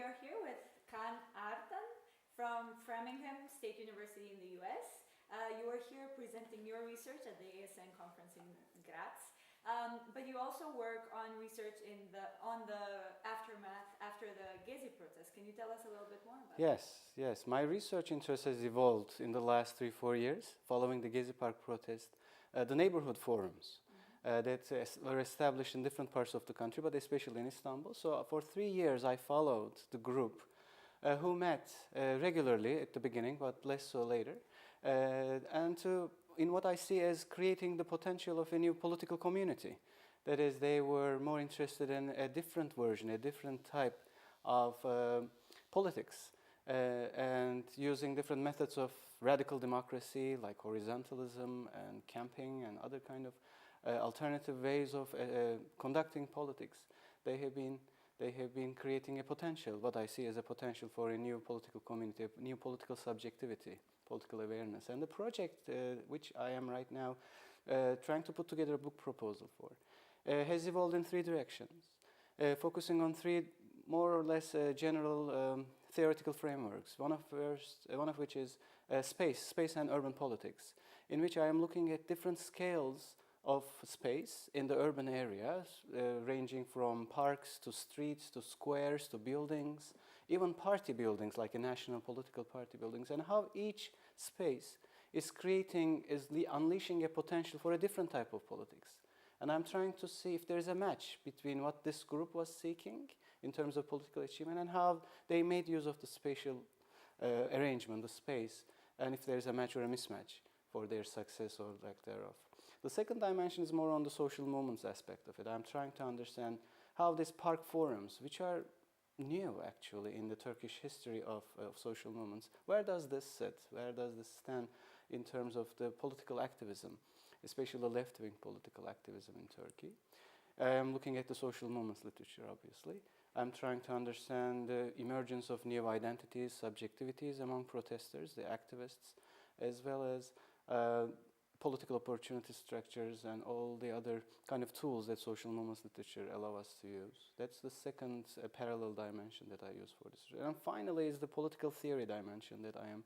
We are here with Kaan Agartan from Framingham State University in the US. You are here presenting your research at the ASN conference in Graz, but you also work on research on the aftermath after the Gezi protest. Can you tell us a little bit more about that? Yes. My research interest has evolved in the last 3-4 years following the Gezi Park protest. The neighborhood forums that were established in different parts of the country, but especially in Istanbul. So for 3 years I followed the group who met regularly at the beginning, but less so later, in what I see as creating the potential of a new political community. That is, they were more interested in a different version, a different type of politics, and using different methods of radical democracy like horizontalism and camping and other kind of alternative ways of conducting politics. They have been creating a potential, what I see as a potential for a new political community, a new political subjectivity, political awareness. And the project, which I am right now trying to put together a book proposal for, has evolved in 3 directions, focusing on 3 more or less general theoretical frameworks. One of which is space and urban politics, in which I am looking at different scales of space in the urban areas, ranging from parks to streets to squares to buildings, even party buildings like a national political party buildings, and how each space is unleashing a potential for a different type of politics. And I'm trying to see if there's a match between what this group was seeking in terms of political achievement and how they made use of the spatial arrangement, the space, and if there's a match or a mismatch for their success or lack thereof. The second dimension is more on the social movements aspect of it. I'm trying to understand how these park forums, which are new actually in the Turkish history of social movements, where does this sit? Where does this stand in terms of the political activism, especially the left-wing political activism in Turkey? I'm looking at the social movements literature, obviously. I'm trying to understand the emergence of new identities, subjectivities among protesters, the activists, as well as political opportunity structures and all the other kind of tools that social movements literature allow us to use. That's the second parallel dimension that I use for this. And finally is the political theory dimension that I am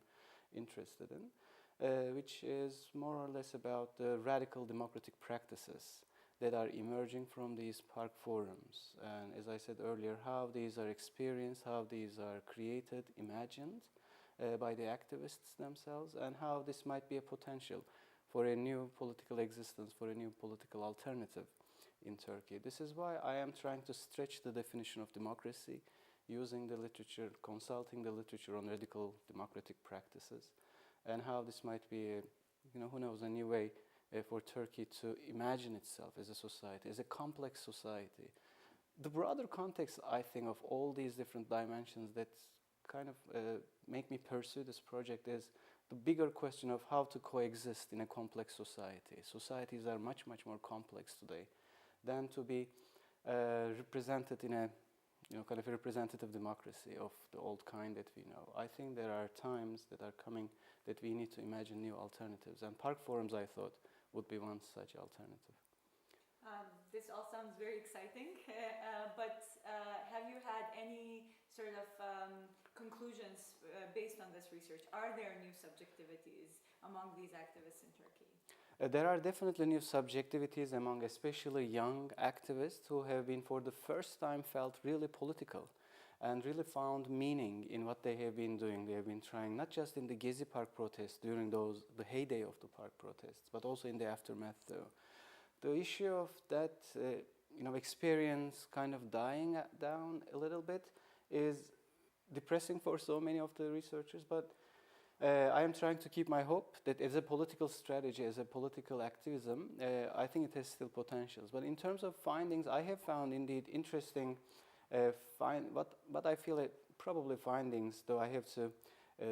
interested in, which is more or less about the radical democratic practices that are emerging from these park forums. And as I said earlier, how these are experienced, how these are created, imagined by the activists themselves, and how this might be a potential for a new political existence, for a new political alternative in Turkey. This is why I am trying to stretch the definition of democracy, using the literature, consulting the literature on radical democratic practices, and how this might be, who knows, a new way for Turkey to imagine itself as a society, as a complex society. The broader context, I think, of all these different dimensions that kind of make me pursue this project is the bigger question of how to coexist in a complex society. Societies are much, much more complex today than to be represented in a kind of a representative democracy of the old kind that we know. I think there are times that are coming that we need to imagine new alternatives, and park forums, I thought, would be one such alternative. This all sounds very exciting, but have you had any sort of conclusions based on this research? Are there new subjectivities among these activists in Turkey? There are definitely new subjectivities among especially young activists who have been for the first time felt really political and really found meaning in what they have been doing. They have been trying, not just in the Gezi Park protests during the heyday of the park protests, but also in the aftermath too. The issue of that experience kind of dying down a little bit is depressing for so many of the researchers, but I am trying to keep my hope that as a political strategy, as a political activism, I think it has still potentials. But in terms of findings, I have found indeed interesting, what I feel probably findings, though I have to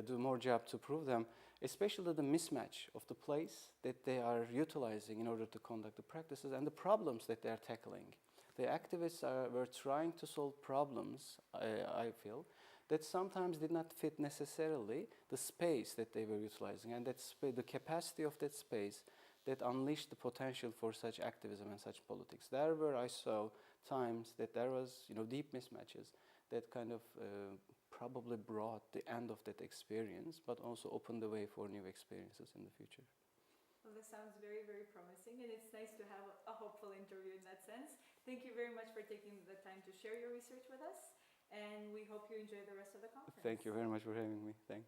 do more job to prove them, especially the mismatch of the place that they are utilizing in order to conduct the practices and the problems that they are tackling. The activists were trying to solve problems, I feel, that sometimes did not fit necessarily the space that they were utilizing, and the capacity of that space that unleashed the potential for such activism and such politics. There where I saw times that there was, deep mismatches that kind of probably brought the end of that experience, but also opened the way for new experiences in the future. Well, this sounds very, very promising, and it's nice to have a hopeful interview in that sense. Thank you very much for taking the time to share your research with us, and we hope you enjoy the rest of the conference. Thank you very much for having me. Thanks.